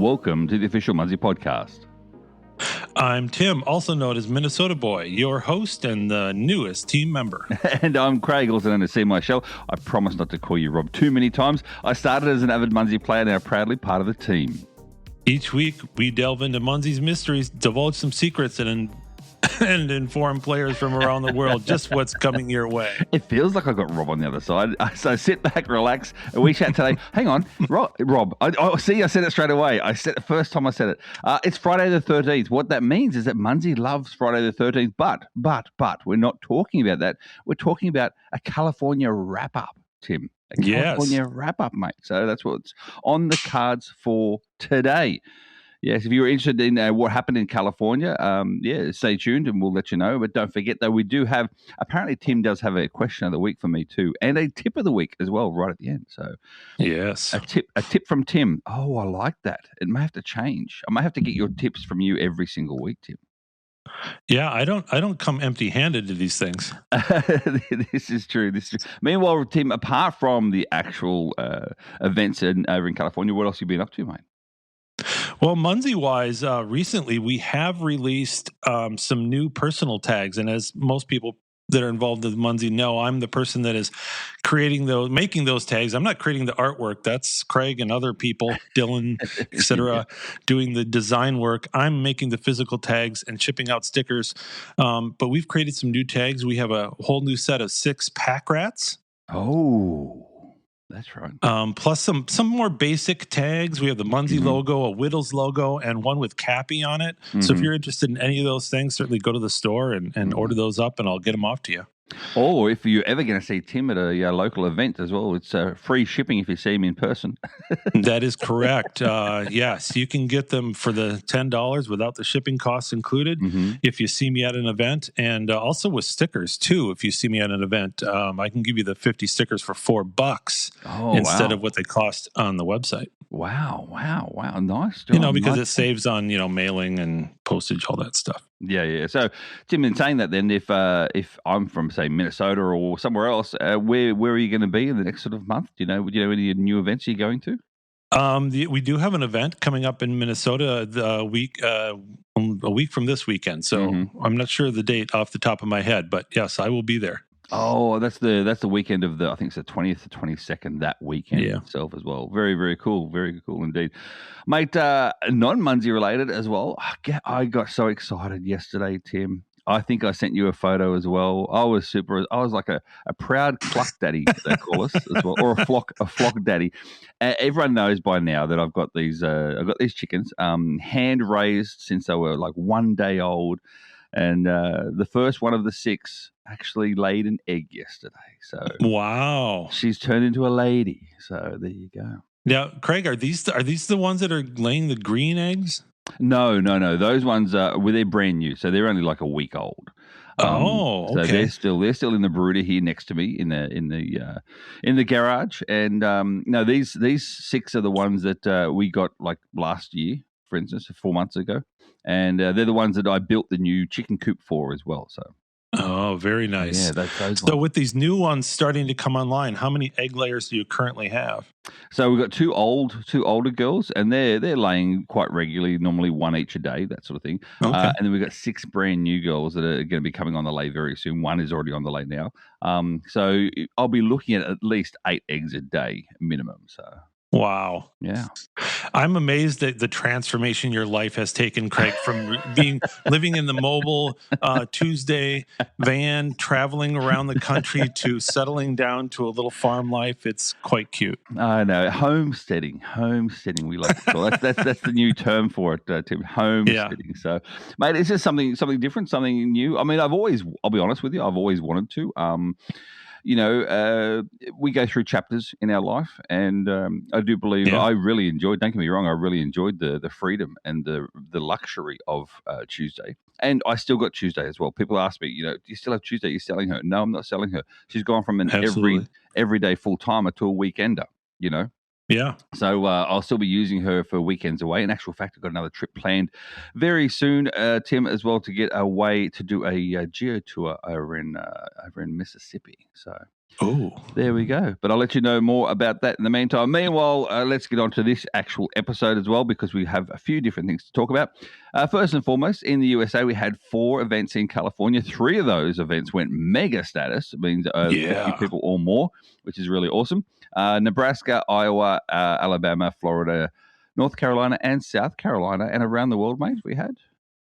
Welcome to the official Munzee podcast. I'm Tim, also known as Minnesota Boy, your host and the newest team member. And I'm Craig, also known as See My Show. I promise not to call you Rob too many times. I started as an avid Munzee player, now proudly part of the team. Each week, we delve into Munzee's mysteries, divulge some secrets, and inform players from around the world just what's coming your way. It feels like I got Rob on the other side. So sit back, relax, and we chat today. Hang on, Rob. I see. I said it straight away. I said it first time I said it. It's Friday the 13th. What that means is that Munzee loves Friday the 13th. But we're not talking about that. We're talking about a California wrap up, Tim. A California wrap up, mate. So that's what's on the cards for today. Yes, if you're interested in what happened in California, stay tuned and we'll let you know. But don't forget, though, we do have, apparently Tim does have a question of the week for me too, and a tip of the week as well right at the end. So yes, a tip from Tim. Oh, I like that. It may have to change. I may have to get your tips from you every single week, Tim. Yeah, I don't come empty-handed to these things. This is true. Meanwhile, Tim, apart from the actual events over in California, what else have you been up to, mate? Well, Munzee-wise, recently we have released some new personal tags, and as most people that are involved with Munzee know, I'm the person that is making those tags. I'm not creating the artwork. That's Craig and other people, Dylan, etc., doing the design work. I'm making the physical tags and shipping out stickers. But we've created some new tags. We have a whole new set of 6 pack rats. Oh. That's right. Plus some more basic tags. We have the Munzee logo, a Whittles logo, and one with Cappy on it. So if you're interested in any of those things, certainly go to the store and order those up, and I'll get them off to you. Or if you're ever going to see Tim at a local event as well, it's free shipping if you see him in person. That is correct. Yes, you can get them for the $10 without the shipping costs included if you see me at an event, and also with stickers too. If you see me at an event, I can give you the 50 stickers for $4 instead of what they cost on the website. Wow. Nice job. Because it saves on, mailing and postage, all that stuff. Yeah. So, Tim, in saying that, then, if I'm from, say, Minnesota or somewhere else, where are you going to be in the next sort of month? Do you know any new events you're going to? We do have an event coming up in Minnesota a week from this weekend. So I'm not sure the date off the top of my head, but yes, I will be there. Oh, that's the weekend of I think it's the 20th to 22nd, that weekend itself as well. Very, very cool. Very cool indeed. Mate, non-Munzee related as well. I got so excited yesterday, Tim. I think I sent you a photo as well. I was like a proud cluck daddy, they call us as well, or a flock daddy. Everyone knows by now that I've got these chickens, hand raised since they were like 1 day old. And the first one of the 6 actually laid an egg yesterday. So wow, she's turned into a lady. So there you go. Now, Craig, are these the ones that are laying the green eggs? No. Those ones they're brand new, so they're only like a week old. Okay. So they're still in the brooder here next to me in the garage. And no, these 6 are the ones that we got like last year, for instance, 4 months ago. And they're the ones that I built the new chicken coop for as well. So. Oh, very nice. Yeah, that's those so with these new ones starting to come online, how many egg layers do you currently have? So we've got two older girls, and they're laying quite regularly, normally 1 each a day, that sort of thing. Okay. And then we've got 6 brand new girls that are going to be coming on the lay very soon. 1 is already on the lay now. So I'll be looking at least 8 eggs a day minimum. So. Wow. Yeah. I'm amazed at the transformation your life has taken, Craig, from living in the mobile Tuesday van, traveling around the country to settling down to a little farm life. It's quite cute. I know. Homesteading, we like to call it. That's the new term for it, Tim. Homesteading. Yeah. So, mate, it's just something different, something new. I mean, I'll be honest with you, I've always wanted to. We go through chapters in our life, and I do believe I really enjoyed, don't get me wrong, I really enjoyed the freedom and the luxury of Tuesday. And I still got Tuesday as well. People ask me, do you still have Tuesday? You're selling her? No, I'm not selling her. She's gone from an everyday full-timer to a weekender, Yeah. So I'll still be using her for weekends away. In actual fact, I've got another trip planned very soon, Tim, as well, to get away to do a geo tour over in Mississippi. So Oh, there we go. But I'll let you know more about that in the meantime. Meanwhile, let's get on to this actual episode as well, because we have a few different things to talk about. First and foremost, in the USA, we had 4 events in California. 3 of those events went mega status. It means 50 people or more, which is really awesome. Nebraska, Iowa, Alabama, Florida, North Carolina, and South Carolina. And around the world, mate, we had...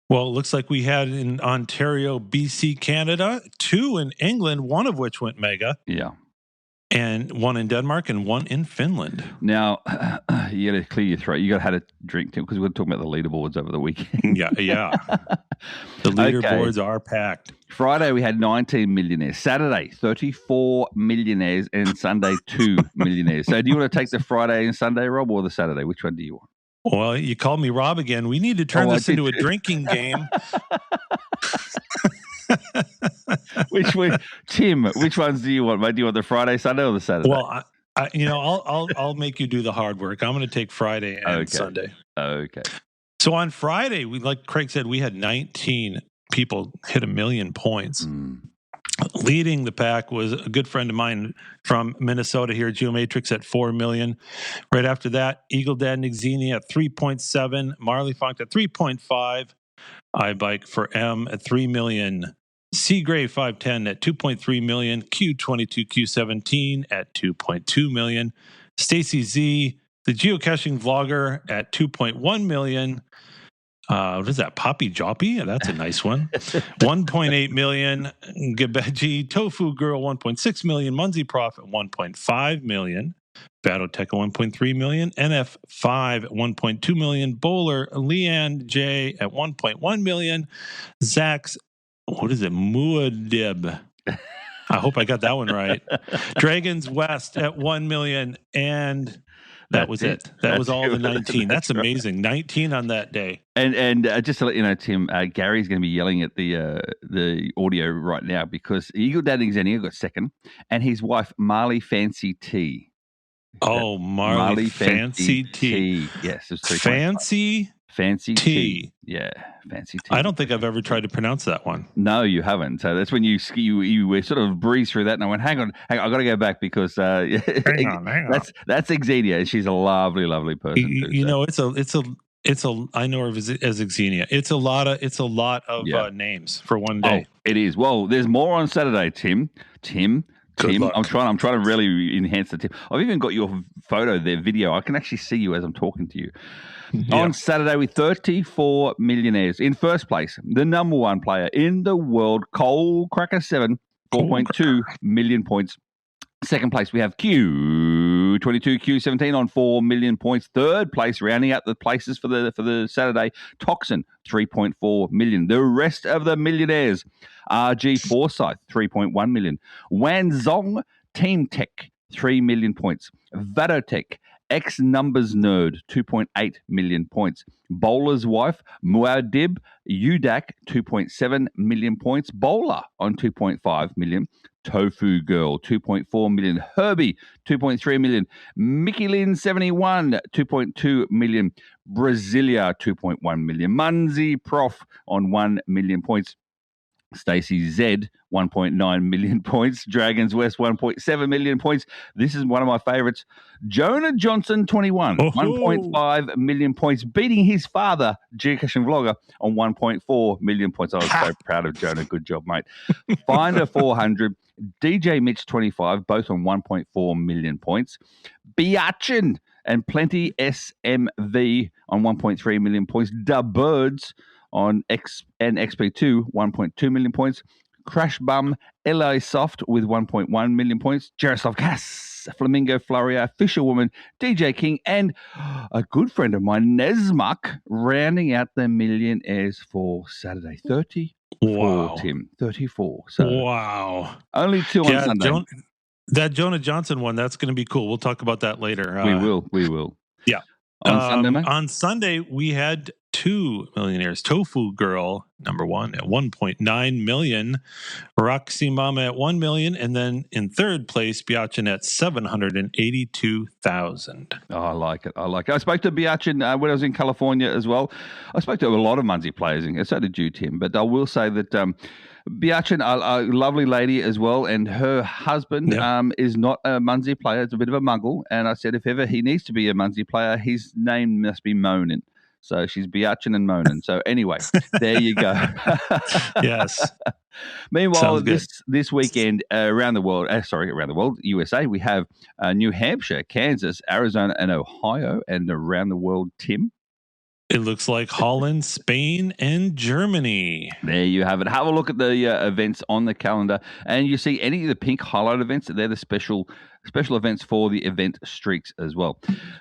Well, it looks like we had in Ontario, BC, Canada, 2 in England, one of which went mega. Yeah. And 1 in Denmark and 1 in Finland. Now, you got to clear your throat. You got to have a drink, Tim, because we're talking about the leaderboards over the weekend. Yeah. The leaderboards are packed. Friday, we had 19 millionaires. Saturday, 34 millionaires. And Sunday, 2 millionaires. So do you want to take the Friday and Sunday, Rob, or the Saturday? Which one do you want? Well, you called me Rob again. We need to turn this into a drinking game. Which one, Tim? Which ones do you want, mate? Do you want the Friday, Sunday, or the Saturday? Well, I'll make you do the hard work. I'm going to take Friday and Sunday. Okay. So on Friday, like Craig said, we had 19 people hit 1 million points. Leading the pack was a good friend of mine from Minnesota here, Geomatrix, at 4 million. Right after that, Eagle Dad and Xenia at 3.7, Marley Funk at 3.5, iBike for M at 3 million, Seagrave 510 at 2.3 million, Q22 Q17 at 2.2 million, Stacy Z, the geocaching vlogger, at 2.1 million. What is that? Poppy Joppy? That's a nice one. 1.8 million. Gabeji Tofu Girl 1.6 million. Munzee Prof at 1.5 million. Battletech at 1.3 million. NF5 at 1.2 million. Bowler Leanne J at 1.1 million. Zach's, what is it? Muad'Dib. I hope I got that one right. Dragons West at 1 million. And that was it. That was all the 19. That's amazing. 19 on that day. And just to let you know, Tim, Gary's going to be yelling at the audio right now because Eagle Dad and Xenia got second, and his wife Marley Fancy T. Oh, Marley Fancy T. Yes, it's Fancy T. Yeah, Fancy T. I don't think I've ever tried to pronounce that one. No, you haven't. So that's when you sort of breezed through that, and I went, hang on, I got to go back because hang on. That's Xenia. She's a lovely, lovely person. You know, it's a. I know her as Xenia. It's a lot of names for one day. Oh, it is. Well, there's more on Saturday, Tim. I'm trying to really enhance the tip. I've even got your video. I can actually see you as I'm talking to you. Yeah. On Saturday, with 34 millionaires. In first place, the number 1 player in the world, Coal Cracker 7, 4.2 million points. Second place, we have Q22 Q17 on 4 million points. Third place, rounding out the places for the Saturday, Toxin 3.4 million. The rest of the millionaires, RG Forsyth 3.1 million. Wanzong Team Tech 3 million points. Vadotech X Numbers Nerd 2.8 million points. Bowler's Wife Muad'Dib Udak 2.7 million points. Bowler on 2.5 million. Tofu Girl 2.4 million. Herbie 2.3 million. Mickey Lynn 71 2.2 million. Brasilia 2.1 million. Munzee Prof on 1 million points. Stacy Z, 1.9 million points. Dragons West, 1.7 million points. This is one of my favorites. Jonah Johnson, 21, 1.5 million points, beating his father, geocaching vlogger, on 1.4 million points. I was so proud of Jonah. Good job, mate. Finder, 400. DJ Mitch, 25, both on 1.4 million points. Biachin and Plenty SMV on 1.3 million points. Da Birds on XP2, 1.2 million points. Crash Bum, LA Soft with 1.1 million points. Jaroslav Cass, Flamingo Floria, Fisherwoman, DJ King, and a good friend of mine, Nesmuck, rounding out the millionaires for Saturday. 34, Tim. 34. So wow. Only 2 on Sunday. That Jonah Johnson one, that's going to be cool. We'll talk about that later. We will. Yeah. On Sunday, mate? On Sunday, we had 2 millionaires. Tofu Girl, number 1, at 1.9 million. Roxy Mama at 1 million. And then in third place, Biachin at 782,000. Oh, I like it. I spoke to Biachin when I was in California as well. I spoke to a lot of Munzee players, and so did you, Tim. But I will say that Biachin, a lovely lady as well, and her husband is not a Munzee player. It's a bit of a muggle. And I said, if ever he needs to be a Munzee player, his name must be Monin. So she's Biachin and Monin. So anyway, there you go. Yes. Meanwhile, this weekend around the world, USA, we have New Hampshire, Kansas, Arizona, and Ohio. And around the world, Tim? It looks like Holland, Spain, and Germany. There you have it. Have a look at the events on the calendar, and you see any of the pink highlight events. They're the special events for the event streaks as well.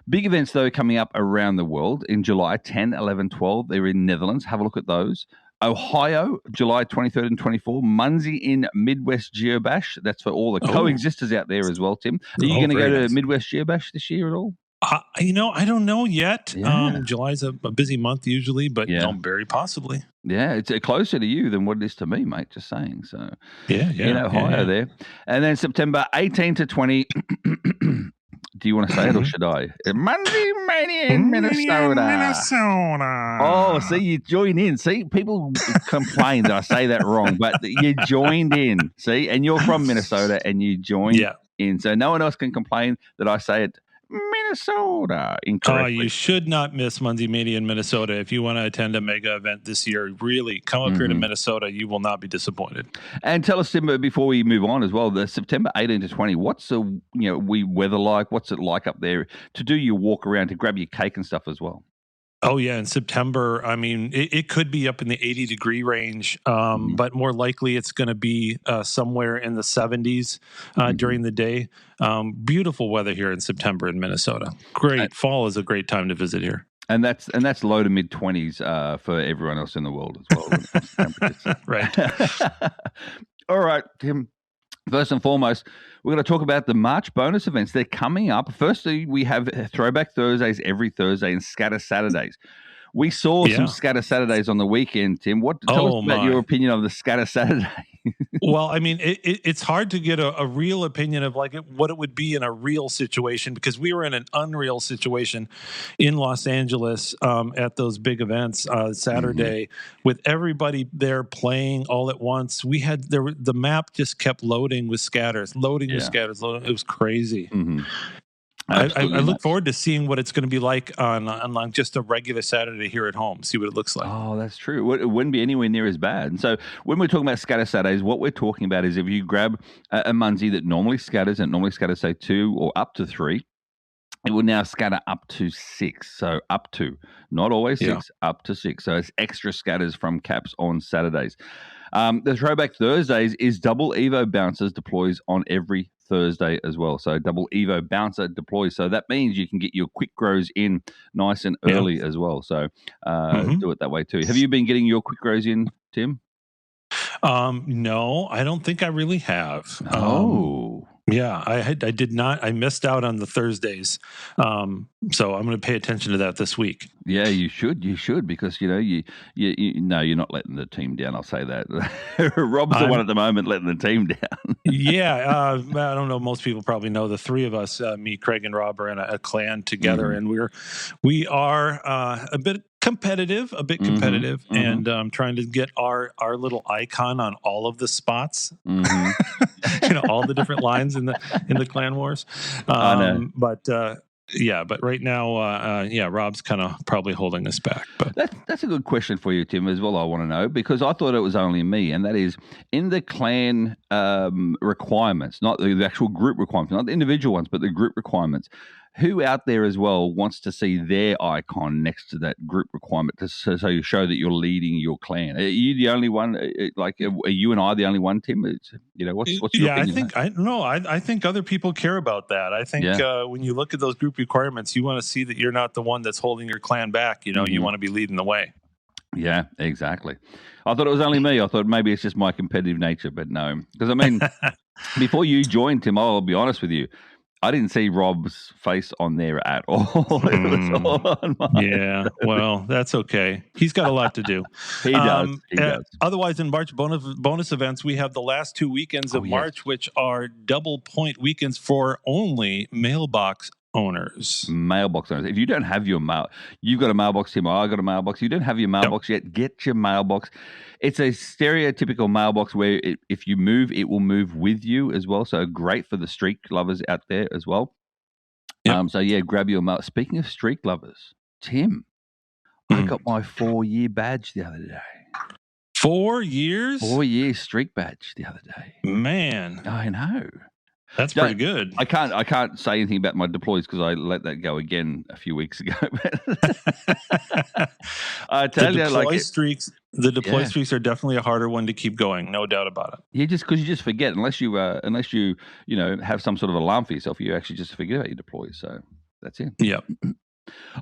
Big events, though, coming up around the world in July 10, 11, 12. They're in Netherlands. Have a look at those. Ohio, July 23rd and 24th. Munzee in Midwest Geobash. That's for all the coexisters out there as well, Tim. Are you going to go to Midwest Geobash this year at all? I don't know yet. Yeah. July's a busy month usually, but very possibly. Yeah, it's closer to you than what it is to me, mate. Just saying. So, in Ohio there. And then September 18 to 20. Do you want to say it or should I? Munzee Mania in Minnesota. Oh, see, you join in. See, people complain that I say that wrong, but you joined in. See, and you're from Minnesota and you joined in. So no one else can complain that I say it Minnesota incorrectly. You should not miss Munzee Mania in Minnesota. If you want to attend a mega event this year, really come up here to Minnesota. You will not be disappointed. And tell us, Tim, before we move on as well, the September 18 to 20, what's the weather like? What's it like up there to do your walk around, to grab your cake and stuff as well? Oh, yeah. In September, I mean, it could be up in the 80-degree range, but more likely it's going to be somewhere in the 70s during the day. Beautiful weather here in September in Minnesota. Great. Fall is a great time to visit here. And that's low to mid 20s for everyone else in the world as well. Right. All right, Tim. First and foremost, we're going to talk about the March bonus events. They're coming up. Firstly, we have Throwback Thursdays every Thursday and Scatter Saturdays. We saw some Scatter Saturdays on the weekend, Tim. Tell us about your opinion of the Scatter Saturday. Well, I mean, it's hard to get a real opinion of what it would be in a real situation, because we were in an unreal situation in Los Angeles at those big events Saturday with everybody there playing all at once. We had the map just kept loading with scatters. It was crazy. I look forward to seeing what it's going to be like on just a regular Saturday here at home, see what it looks like. Oh, that's true. It wouldn't be anywhere near as bad. And so when we're talking about Scatter Saturdays, what we're talking about is if you grab a Munzee that normally scatters, say 2 or up to 3, it will now scatter up to 6. So up to, not always 6, up to 6. So it's extra scatters from caps on Saturdays. The Throwback Thursdays is double Evo bouncers deploys on every Thursday as well. So double Evo bouncer deploys. So that means you can get your quick grows in nice and early as well. So do it that way too. Have you been getting your quick grows in, Tim? No, I don't think I really have. Yeah, I did not. I missed out on the Thursdays, so I'm going to pay attention to that this week. Yeah, you should. You should, because you're not letting the team down. I'll say that. Rob's the one at the moment letting the team down. I don't know. Most people probably know the three of us, me, Craig, and Rob, are in a clan together, and we are a bit competitive, and trying to get our little icon on all of the spots. All the different lines in the clan wars. But right now, Rob's kind of probably holding us back. But that's a good question for you, Tim, as well. I want to know, because I thought it was only me, and that is in the clan requirements, not the actual group requirements, not the individual ones, but the group requirements. Who out there as well wants to see their icon next to that group requirement so you show that you're leading your clan? Are you the only one? Are you and I the only one, Tim? What's your opinion? I think other people care about that. I think when you look at those group requirements, you want to see that you're not the one that's holding your clan back. You want to be leading the way. Yeah, exactly. I thought it was only me. I thought maybe it's just my competitive nature, but no. Because, I mean, before you joined, Tim, I'll be honest with you, I didn't see Rob's face on there at all. It was all on mine. Yeah, well, that's okay. He's got a lot to do. He does. Otherwise, in March bonus events, we have the last 2 weekends of March, which are double point weekends for only mailbox owners. Mailbox owners. If you don't have your mail, you've got a mailbox, Tim. I got a mailbox. You don't have your mailbox yet. Get your mailbox. It's a stereotypical mailbox where if you move, it will move with you as well. So great for the streak lovers out there as well. Yep. So yeah, grab your mail. Speaking of streak lovers, Tim, I got my 4-year badge the other day. 4 years? 4-year streak badge the other day. Man, I know. That's pretty good. I can't say anything about my deploys because I let that go again a few weeks ago. I tell you, the deploy streaks are definitely a harder one to keep going, no doubt about it. Yeah, just because you just forget unless you have some sort of alarm for yourself, you actually just forget about your deploys. So that's it. Yeah.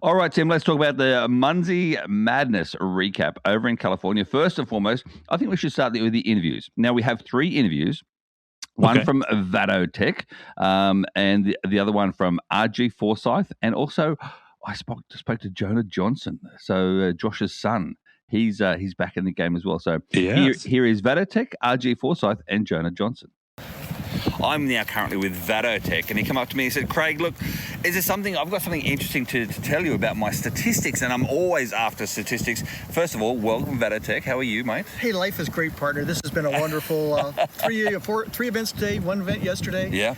All right, Tim, let's talk about the Munzee Madness recap over in California. First and foremost, I think we should start with the interviews. Now, we have 3 interviews. One from Vado Tech, and the other one from RG Forsyth, and also I spoke to Jonah Johnson, so Josh's son. He's back in the game as well. So here is Vado Tech, RG Forsyth, and Jonah Johnson. I'm now currently with Vado Tech, and he came up to me and said, Craig, look, I've got something interesting to tell you about my statistics, and I'm always after statistics. First of all, welcome, Vado Tech. How are you, mate? Hey, life is great, partner. This has been a wonderful 3 events today, 1 event yesterday. Yeah.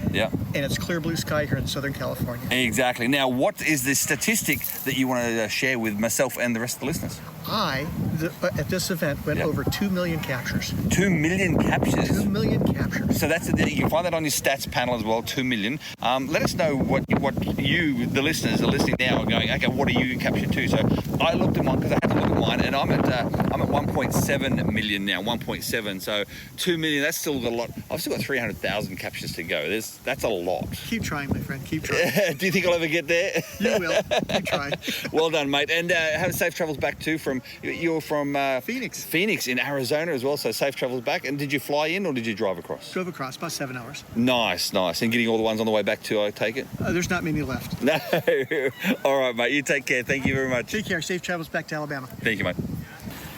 And it's clear blue sky here in Southern California. Exactly. Now, what is the statistic that you want to share with myself and the rest of the listeners? At this event, went over 2 million captures. 2 million captures? 2 million captures. So you can find that on your stats panel as well, 2 million. Let us know what you, the listeners, are listening now and going, okay, what are you captured to? So I looked at mine because I had to look at mine, and I'm at 1.7 million now, 1.7. So 2 million, that's still a lot. I've still got 300,000 captures to go. That's a lot. Keep trying, my friend. Keep trying. Do you think I'll ever get there? You will. Keep trying. Well done, mate. And have safe travels back too. You're from Phoenix in Arizona as well. So safe travels back. And did you fly in or did you drive across? Drove across, about 7 hours. Nice. And getting all the ones on the way back too, I take it? There's not many left. No. All right, mate. You take care. Thank you very much. Take care. Safe travels back to Alabama. Thank you, mate.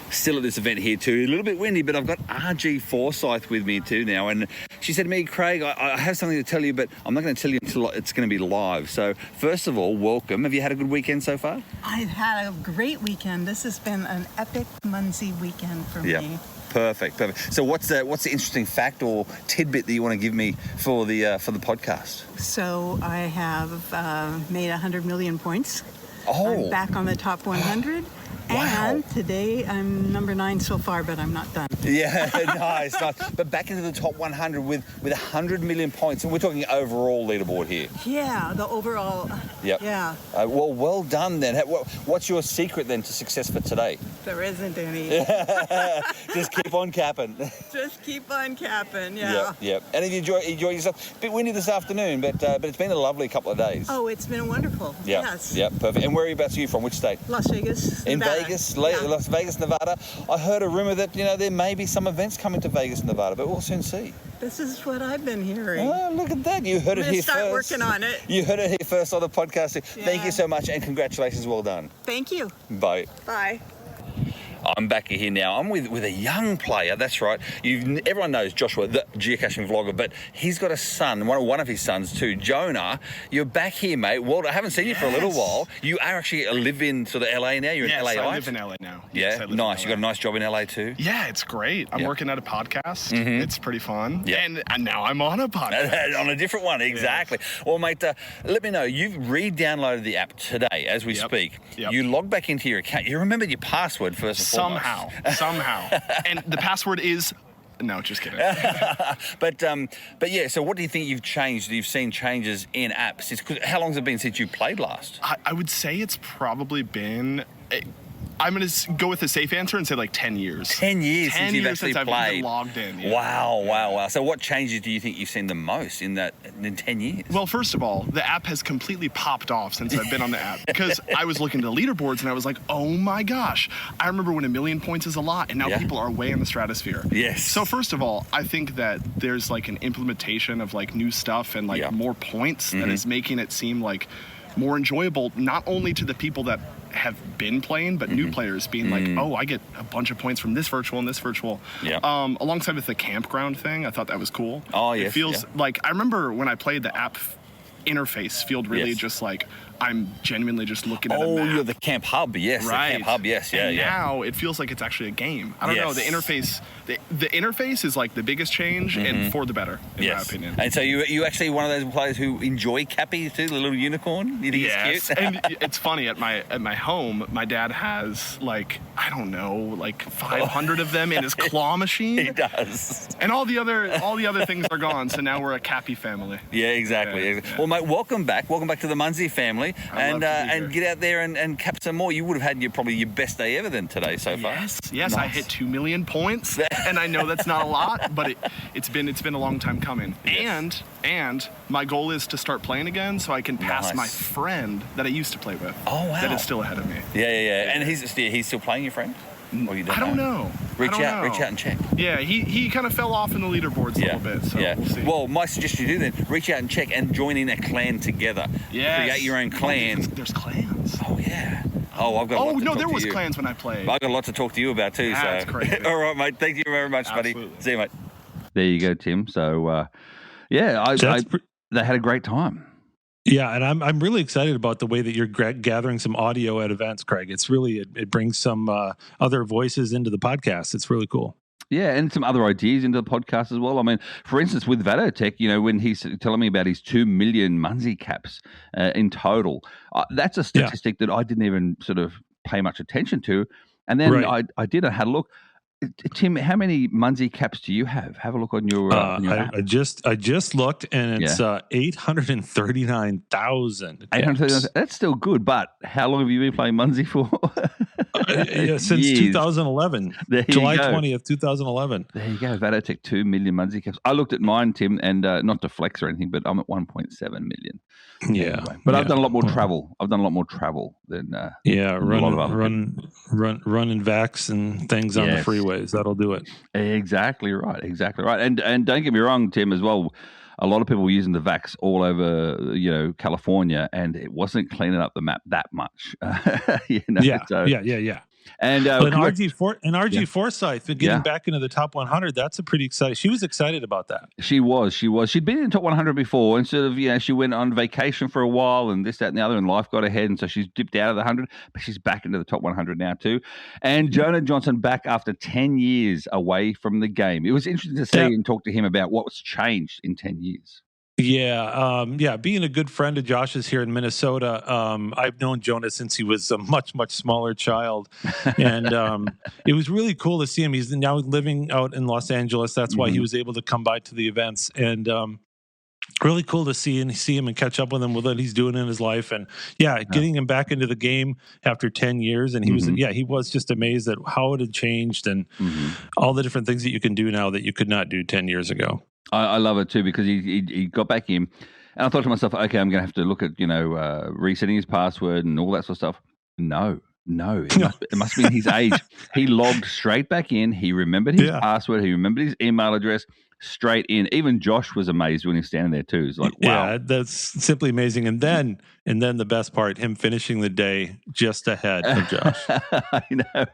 Still at this event here too, a little bit windy, but I've got RG Forsyth with me too now, and she said to me, Craig, I have something to tell you, but I'm not going to tell you until it's going to be live. So first of all, welcome. Have you had a good weekend so far? I've had a great weekend. This has been an epic Munzee weekend for me. Perfect. So what's the interesting fact or tidbit that you want to give me for the podcast? So I have made 100 million points. Oh. I'm back on the top 100. Wow. And today I'm number 9 so far, but I'm not done. Yeah, nice. But back into the top 100 with 100 million points. And we're talking overall leaderboard here. Yeah, the overall. Yep. Yeah. Well done then. What's your secret then to success for today? There isn't any. Just keep on capping. Just keep on capping, yeah. Yep. And have you enjoyed yourself? A bit windy this afternoon, but it's been a lovely couple of days. Oh, it's been wonderful. Yep. Yes. Yep, perfect. And whereabouts are you from? Which state? Las Vegas, Nevada. Las Vegas, Nevada. I heard a rumor that there may be some events coming to Vegas, Nevada, but we'll soon see. This is what I've been hearing. Oh, look at that! You heard it here first. Start working on it. You heard it here first on the podcast. Yeah. Thank you so much, and congratulations. Well done. Thank you. Bye. Bye. I'm back here now. I'm with a young player. That's right. Everyone knows Joshua, the geocaching vlogger, but he's got a son, one of his sons too, Jonah. You're back here, mate. Well, I haven't seen you for a little while. You are actually live in sort of LA now. You're in LA. I live in LA now. Yeah, nice. You got a nice job in LA too. Yeah, it's great. I'm working at a podcast. Mm-hmm. It's pretty fun. Yeah. And now I'm on a podcast. On a different one, exactly. Yeah. Well, mate, let me know. You've re-downloaded the app today as we speak. Yep. You log back into your account. You remembered your password first and foremost. Somehow. And the password is... No, just kidding. But yeah, so what do you think you've changed? You've seen changes in apps. How long has it been since you played last? I would say it's probably been... I'm going to go with a safe answer and say like 10 years. 10 years since you've actually since played. I've been logged in. Yeah. Wow. So what changes do you think you've seen the most in 10 years? Well, first of all, the app has completely popped off since I've been on the app because I was looking at the leaderboards and I was like, oh my gosh, I remember when 1 million points is a lot and now people are way in the stratosphere. Yes. So first of all, I think that there's like an implementation of like new stuff and like more points that is making it seem like more enjoyable, not only to the people that have been playing, but new players being like, oh, I get a bunch of points from this virtual and this virtual. Yeah. Alongside with the campground thing, I thought that was cool. Oh, yes. It feels like, I remember when I played the app interface feel really just like I'm genuinely just looking at a map. You're the camp hub, yes. Right. The camp hub, yes, and now it feels like it's actually a game. I don't know, the interface the interface is like the biggest change and for the better, in my opinion. And so you actually one of those players who enjoy Cappy too, the little unicorn? You think it's cute? And it's funny, at my home, my dad has like, I don't know, like 500 of them in his claw machine. He does. And all the other things are gone, so now we're a Cappy family. Yeah, exactly. Yeah. Well, mate, welcome back to the Munzee family, and get out there and cap some more. You would have had probably your best day ever then today so far. Yes, nice. I hit 2 million points, and I know that's not a lot, but it's been a long time coming. Yes. And my goal is to start playing again, so I can pass my friend that I used to play with. Oh wow! That is still ahead of me. Yeah. And he's still playing, your friend? Or you I don't know. Reach out and check. Yeah, he kind of fell off in the leaderboards a little bit, so we'll see. Well, my suggestion to you then, reach out and check and join in a clan together. Yes. Create your own clan. There's clans. Oh, yeah. Oh, I've got a lot to talk to you. there was clans when I played. I've got a lot to talk to you about too. That's crazy. All right, mate. Thank you very much, buddy. See you, mate. There you go, Tim. So, they had a great time. Yeah, and I'm really excited about the way that you're gathering some audio at events, Craig. It's really it brings some other voices into the podcast. It's really cool. Yeah, and some other ideas into the podcast as well. I mean, for instance, with Vatotech, when he's telling me about his 2 million Munzee caps in total, that's a statistic that I didn't even sort of pay much attention to. And then I had a look. Tim, how many Munzee caps do you have? Have a look on your app. I just looked, and it's 839,000. 839,000. That's still good, but how long have you been playing Munzee for? Since 2011. July 20th, 2011. There you go. Vatotech 2 million Munzee caps. I looked at mine, Tim, and not to flex or anything, but I'm at 1.7 million. Yeah, anyway, but I've done a lot more travel. I've done a lot more travel than run and vax and things on the freeways. That'll do it. Exactly right. And don't get me wrong, Tim, as well. A lot of people were using the vax all over, California, and it wasn't cleaning up the map that much. Yeah. And RG Forsyth getting back into the top 100. That's a pretty exciting. She was excited about that. She was. She'd been in the top 100 before, and sort of, she went on vacation for a while, and this, that, and the other, and life got ahead, and so she's dipped out of the 100, but she's back into the top 100 now too. And Jonah Johnson back after 10 years away from the game. It was interesting to see and talk to him about what's changed in 10 years. Yeah. Being a good friend of Josh's here in Minnesota, I've known Jonah since he was a much, much smaller child. And it was really cool to see him. He's now living out in Los Angeles. That's why he was able to come by to the events. And really cool to see him and catch up with him with what he's doing in his life. And getting him back into the game after 10 years. And he was just amazed at how it had changed and all the different things that you can do now that you could not do 10 years ago. I love it too, because he got back in, and I thought to myself, okay, I'm going to have to look at resetting his password and all that sort of stuff. No, it must be his age. He logged straight back in. He remembered his password. He remembered his email address. Straight in. Even Josh was amazed when he was standing there too. He's like, wow. Yeah, that's simply amazing. And then the best part, him finishing the day just ahead of Josh. I know.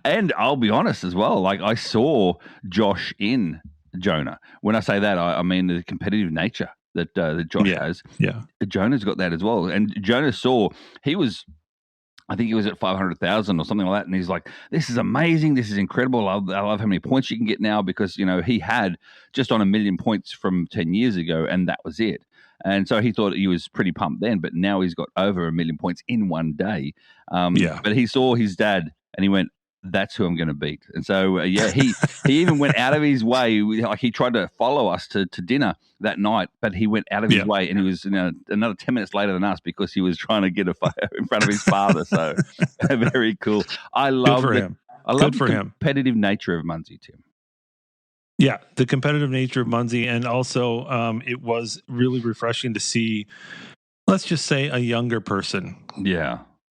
And I'll be honest as well. Like, I saw Josh in Jonah. When I say that, I mean the competitive nature that Josh has. Yeah, Jonah's got that as well. And Jonah I think he was at 500,000 or something like that, and he's like, "This is amazing. This is incredible. I love how many points you can get now," because he had just on 1 million points from 10 years ago, and that was it. And so he thought he was pretty pumped then, but now he's got over 1 million points in one day. But he saw his dad, and he went, "That's who I'm going to beat." And so, he even went out of his way. Like, he tried to follow us to dinner that night, but he went out of his way, and he was another 10 minutes later than us because he was trying to get a photo in front of his father. So very cool. I love him. I love the competitive nature of Munzee, Tim. Yeah, the competitive nature of Munzee, and also it was really refreshing to see, let's just say, a younger person.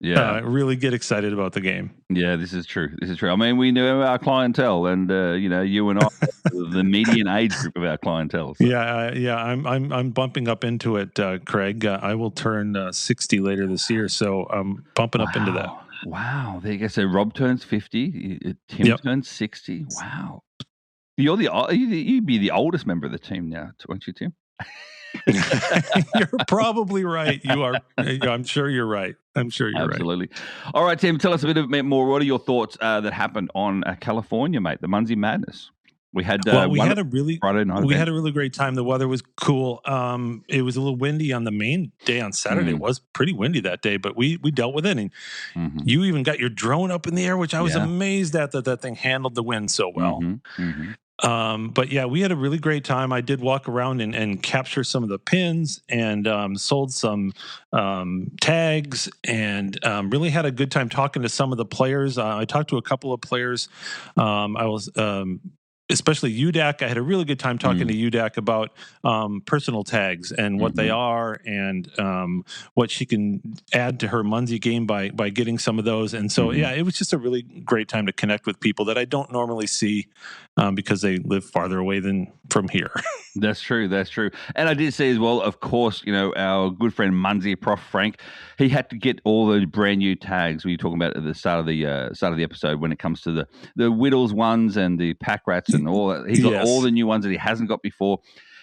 Really get excited about the game. Yeah, this is true. I mean, we know our clientele, and you and I, the median age group of our clientele. So. I'm bumping up into it, Craig. I will turn 60 later this year, so I'm bumping up into that. Wow, there you go. So Rob turns 50, Tim turns 60. Wow, you'd be the oldest member of the team now, won't you, Tim? You're probably right. You are. I'm sure you're right. Absolutely. All right, Tim, tell us a bit more. What are your thoughts that happened on California, mate? The Munzee Madness. We had a really Friday night. We had a really great time. The weather was cool. It was a little windy on the main day on Saturday. It was pretty windy that day, but we dealt with it. And you even got your drone up in the air, which I was amazed at that thing handled the wind so well. But yeah, we had a really great time. I did walk around and capture some of the pins and sold some tags and really had a good time talking to some of the players. I talked to a couple of players. I was especially UDAC. I had a really good time talking to UDAC about personal tags and what they are and what she can add to her Munzee game by getting some of those. And so, yeah, it was just a really great time to connect with people that I don't normally see because they live farther away than from here. That's true. And I did see as well, of course, our good friend Munzee, Prof. Frank, he had to get all the brand new tags we were talking about at the start of the episode when it comes to the Whittles ones and the pack rats and all that. He got all the new ones that he hasn't got before.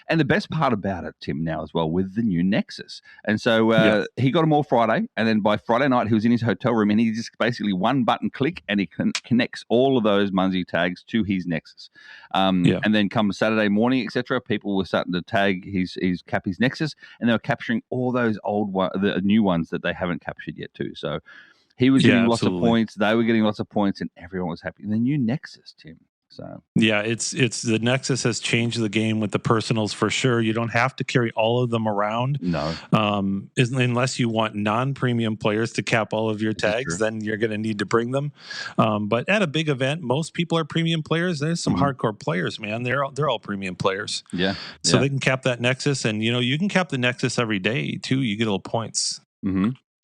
And the best part about it, Tim, now as well, with the new Nexus. And so he got them all Friday. And then by Friday night, he was in his hotel room and he just basically one button click and he connects all of those Munzee tags to his Nexus. And then come Saturday morning, etc., people were starting to tag his Nexus and they were capturing all those the new ones that they haven't captured yet too. So he was getting lots of points. They were getting lots of points and everyone was happy. And the new Nexus, Tim. So yeah, it's the Nexus has changed the game with the personals for sure. You don't have to carry all of them around. No, unless you want non-premium players to cap all of your tags, then you're going to need to bring them. But at a big event, most people are premium players. There's some hardcore players, man. They're all premium players. Yeah, so they can cap that Nexus, and you can cap the Nexus every day too. You get little points.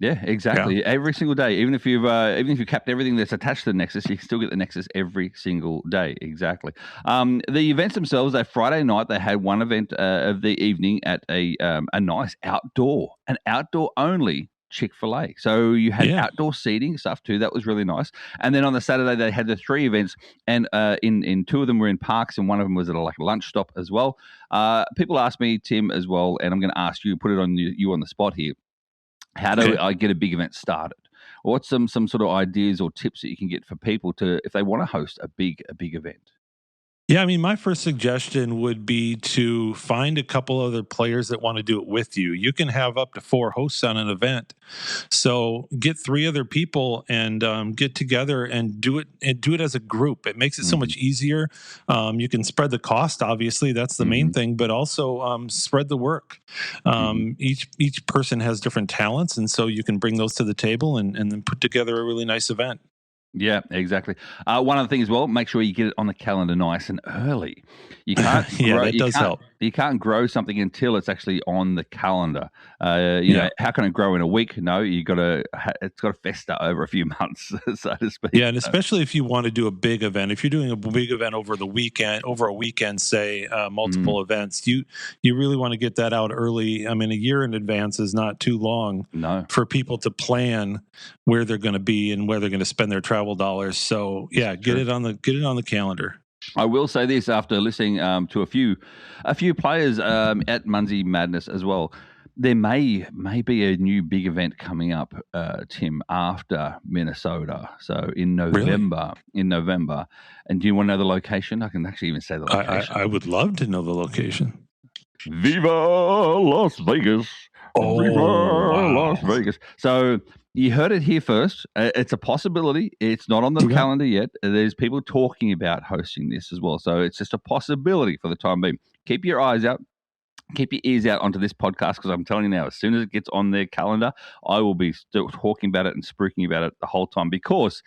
Yeah, exactly. Yeah. Every single day, even if you've capped everything that's attached to the Nexus, you can still get the Nexus every single day. Exactly. The events themselves, Friday night, they had one event of the evening at a nice outdoor only Chick-fil-A. So you had outdoor seating stuff too. That was really nice. And then on the Saturday, they had the 3 events, and in 2 of them were in parks, and one of them was at a lunch stop as well. People ask me, Tim, as well, and I'm going to ask you, put it on you on the spot here. How do I get a big event started? What's some sort of ideas or tips that you can get for people if they want to host a big event? Yeah, I mean, my first suggestion would be to find a couple other players that want to do it with you. You can have up to 4 hosts on an event, so get 3 other people and get together and do it as a group. It makes it so much easier. You can spread the cost, obviously, that's the main thing, but also spread the work. Each person has different talents, and so you can bring those to the table and then put together a really nice event. Yeah, exactly. One other thing as well, make sure you get it on the calendar nice and early. You can't that does help. You can't grow something until it's actually on the calendar. You know, how can it grow in a week? No, it's got to fester over a few months, so to speak. Yeah, and especially if you want to do a big event. If you're doing a big event over a weekend, say multiple events, you really want to get that out early. I mean, a year in advance is not too long for people to plan where they're going to be and where they're going to spend their travel dollars. So yeah, get it on the calendar. I will say this after listening to a few players at Munzee Madness as well. There may be a new big event coming up, Tim, after Minnesota. So in November. And do you want to know the location? I can actually even say the location. I would love to know the location. Viva Las Vegas! Las Vegas! So you heard it here first. It's a possibility. It's not on the calendar yet. There's people talking about hosting this as well. So it's just a possibility for the time being. Keep your eyes out. Keep your ears out onto this podcast, because I'm telling you now, as soon as it gets on their calendar, I will be still talking about it and spruiking about it the whole time. Because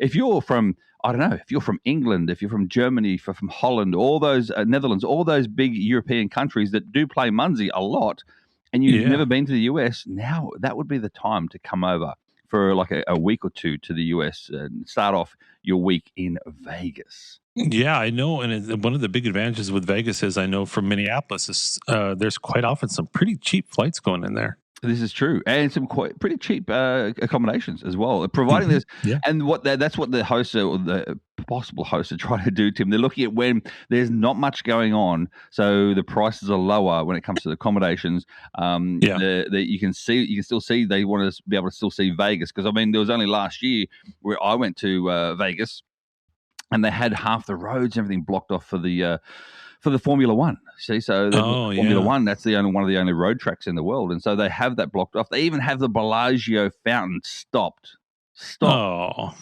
if you're from, I don't know, if you're from England, if you're from Germany, if you're from Holland, all those Netherlands, all those big European countries that do play Munzee a lot, and you've never been to the US, now that would be the time to come over for like a week or two to the US and start off your week in Vegas. Yeah, I know. And one of the big advantages with Vegas is, I know from Minneapolis, there's quite often some pretty cheap flights going in there. This is true, and some pretty cheap accommodations as well. Providing this, and that's what the hosts or the possible hosts are trying to do, Tim. They're looking at when there's not much going on, so the prices are lower when it comes to the accommodations. You can still see they want to be able to still see Vegas, because I mean there was only last year where I went to Vegas, and they had half the roads and everything blocked off for the Formula One. See, so Formula One, that's one of the only road tracks in the world, and so they have that blocked off. They even have the Bellagio fountain stopped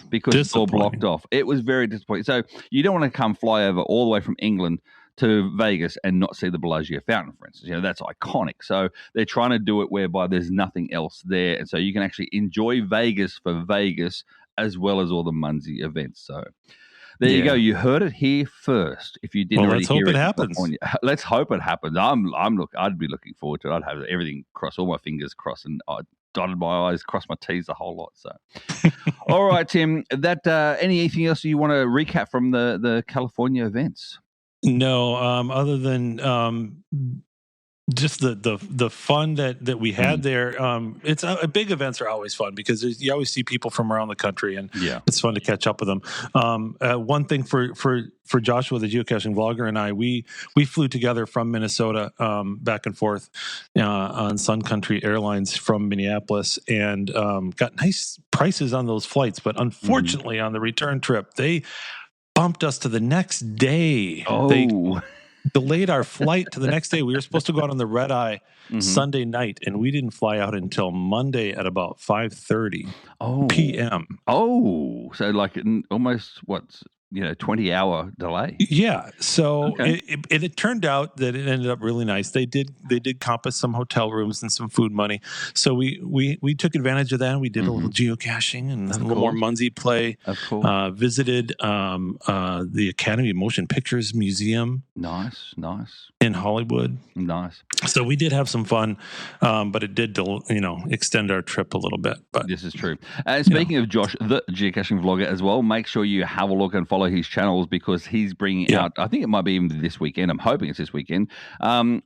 because it's all blocked off. It was very disappointing. So you don't want to come fly over all the way from England to Vegas and not see the Bellagio fountain, for instance. That's iconic. So they're trying to do it whereby there's nothing else there, and so you can actually enjoy Vegas for Vegas as well as all the Munzee events. So there you go. You heard it here first. If you didn't already hear it, let's hope it happens. I'd be looking forward to it. I'd have everything crossed, all my fingers crossed, and I dotted my I's, crossed my T's, the whole lot. So, all right, Tim. Anything else you want to recap from the California events? No, other than just the fun that we had there. It's big events are always fun because you always see people from around the country, and it's fun to catch up with them. One thing for Joshua, the geocaching vlogger, and I, we flew together from Minnesota back and forth on Sun Country Airlines from Minneapolis, and got nice prices on those flights. But unfortunately, on the return trip, they bumped us to the next day. They delayed our flight to the next day. We were supposed to go out on the red eye Sunday night, and we didn't fly out until Monday at about 5:30 p.m. Oh, so like almost 20-hour delay. Yeah. So it turned out that it ended up really nice. They did compass some hotel rooms and some food money. So we took advantage of that. And we did a little geocaching and a little more Munzee play. Visited the Academy of Motion Pictures Museum. Nice. In Hollywood. Nice. So we did have some fun, but it did extend our trip a little bit. But this is true. And speaking of Josh, the geocaching vlogger as well, make sure you have a look and follow his channels, because he's bringing out, I think it might be even this weekend, I'm hoping it's this weekend,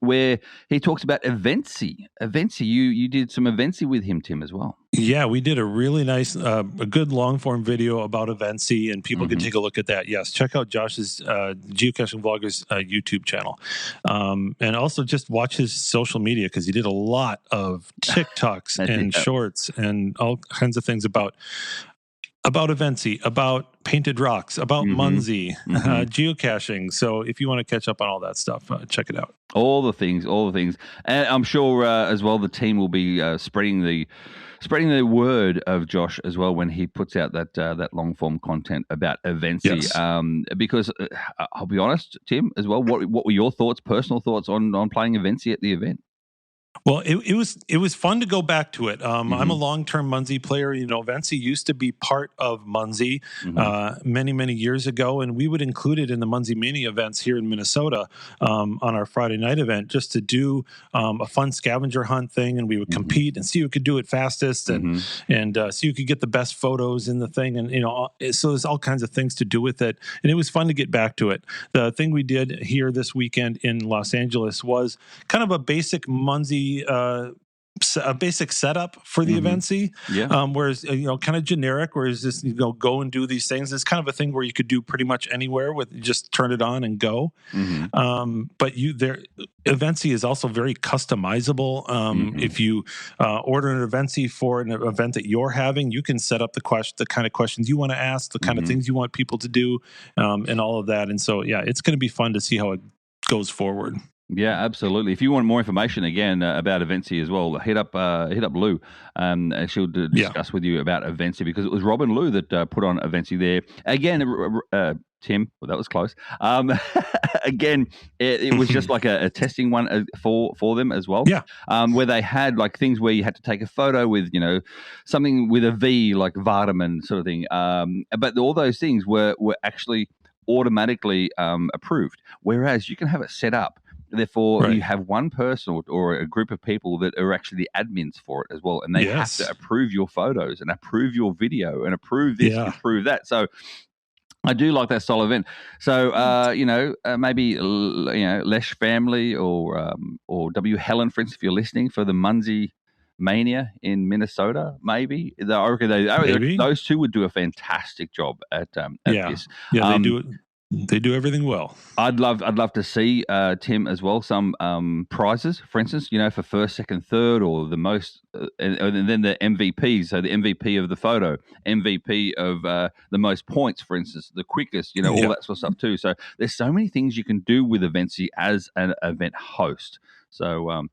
where he talks about Eventsy. You did some Eventsy with him, Tim, as well. Yeah, we did a really nice, a good long-form video about Eventsy, and people can take a look at that. Yes, check out Josh's geocaching vlogger's YouTube channel. And also just watch his social media, because he did a lot of TikToks and shorts and all kinds of things about Eventsy, about painted rocks, about Munzee, geocaching. So if you want to catch up on all that stuff, check it out. All the things. And I'm sure as well the team will be spreading the word of Josh as well when he puts out that long form content about Eventsy. Yes. Because I'll be honest, Tim, as well, what were your personal thoughts on playing Eventsy at the event? Well, it was fun to go back to it. I'm a long-term Munzee player. Eventsy used to be part of Munzee many years ago, and we would include it in the Munzee Mania events here in Minnesota on our Friday night event, just to do a fun scavenger hunt thing, and we would compete and see who could do it fastest, and see who could get the best photos in the thing, and so there's all kinds of things to do with it, and it was fun to get back to it. The thing we did here this weekend in Los Angeles was kind of a basic Munzee. A basic setup for the Eventsy, whereas kind of generic, whereas just go and do these things. It's kind of a thing where you could do pretty much anywhere with just turn it on and go. But Eventsy is also very customizable. If you order an Eventsy for an event that you're having, you can set up the kind of questions you want to ask, the kind of things you want people to do, and all of that. And so it's going to be fun to see how it goes forward. Yeah, absolutely. If you want more information again about Eventsy as well, hit up Lou. She'll discuss with you about Eventsy, because it was Rob and Lou that put on Eventsy there. Again, Tim, well, that was close. Again, it was just like a testing one for them as well. Yeah. Where they had like things where you had to take a photo with, something with a V, like Vardaman sort of thing. But all those things were actually automatically approved, whereas you can have it set up. Therefore, you have one person or a group of people that are actually the admins for it as well, and they have to approve your photos and approve your video and approve this and approve that. So I do like that style event. So, maybe, Lesh Family or W. Helen, for instance, if you're listening, for the Munzee Mania in Minnesota, maybe. I reckon those two would do a fantastic job at this. Yeah, they do it. They do everything well. I'd love to see, Tim, as well, some prizes, for instance, for first, second, third, or the most, and then the MVPs. So the MVP of the photo, MVP of the most points, for instance, the quickest, all that sort of stuff too. So there's so many things you can do with Eventsy as an event host. So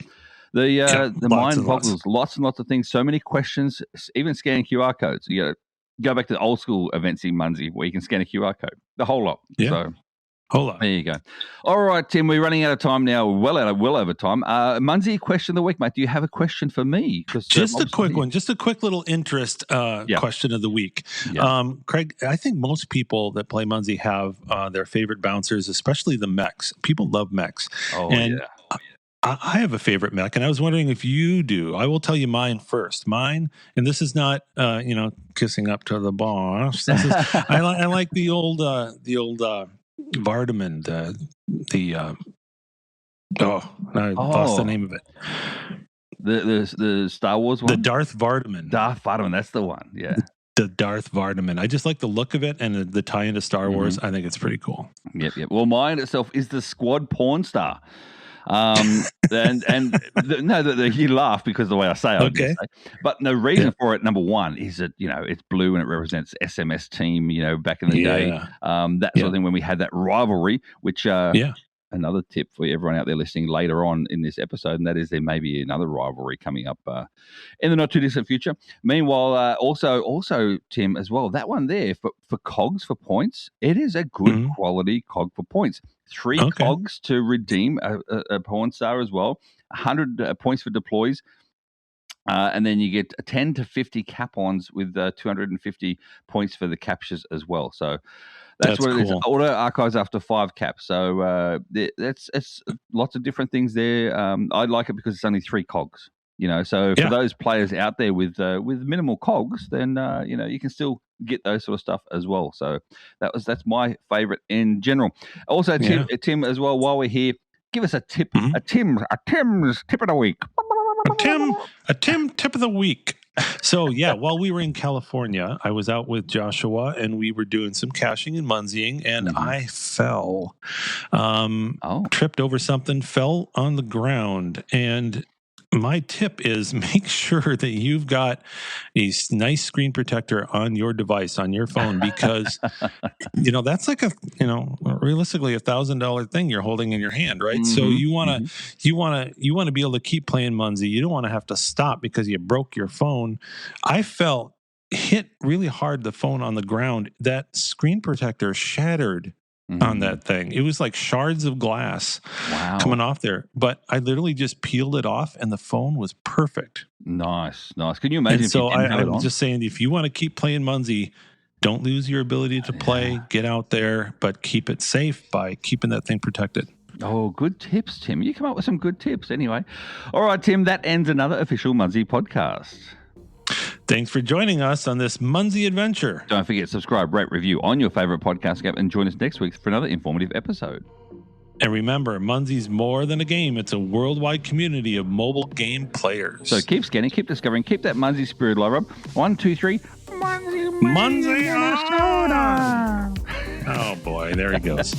the mind boggles, lots and lots of things, so many questions, even scanning QR codes. Go back to the old school Eventsy Munzee where you can scan a QR code, the whole lot. Yeah. So, whole lot. There you go. All right, Tim, we're running out of time now. Well over time. Munzee, question of the week, mate. Do you have a question for me? Just a quick one. Just a quick little interest question of the week. Yeah. Craig, I think most people that play Munzee have their favorite bouncers, especially the mechs. People love mechs. Oh, and I have a favorite mech, and I was wondering if you do. I will tell you mine first. Mine, and this is not, kissing up to the boss. This is, I like the old Vardaman. I lost the name of it. The Star Wars one. The Darth Vardaman. That's the one. Yeah. The Darth Vardaman. I just like the look of it and the tie into Star Wars. I think it's pretty cool. Yep. Well, mine itself is the Squad Porn Star. You laugh because of the way I say it. Okay. But the reason for it, number one, is that, it's blue and it represents SMS team, back in the day. That sort of thing when we had that rivalry, which, another tip for everyone out there listening later on in this episode, and that is there may be another rivalry coming up in the not too distant future. Meanwhile, also, Tim, as well, that one there for cogs for points, it is a good quality cog for points. 3 cogs to redeem a porn star as well, 100 points for deploys, and then you get 10 to 50 cap-ons with 250 points for the captures as well. So that's what it is. Auto archives after 5 caps. So it's lots of different things there. I like it because it's only 3 cogs. So for those players out there with minimal cogs, then you can still get those sort of stuff as well. So that's my favorite in general. Also, Tim, as well, while we're here, give us a tip, a Tim's tip of the week. A Tim tip of the week. So while we were in California, I was out with Joshua and we were doing some caching and munzeeing, and I fell, tripped over something, fell on the ground, and my tip is make sure that you've got a nice screen protector on your device, on your phone, because, that's like realistically $1,000 thing you're holding in your hand, right? So you want to be able to keep playing Munzee. You don't want to have to stop because you broke your phone. I hit really hard the phone on the ground. That screen protector shattered on that thing. It was like shards of glass coming off there. But I literally just peeled it off and the phone was perfect. Nice. Can you imagine? And so I'm just saying, if you want to keep playing Munzee, don't lose your ability to play, get out there, but keep it safe by keeping that thing protected. Oh, good tips, Tim. You come up with some good tips anyway. All right, Tim, that ends another official Munzee podcast. Thanks for joining us on this Munzee adventure. Don't forget, subscribe, rate, review on your favorite podcast app, and join us next week for another informative episode. And remember, Munzee's more than a game. It's a worldwide community of mobile game players. So keep scanning, keep discovering, keep that Munzee spirit alive. 1, 2, 3. Munzee! Oh, boy. There he goes.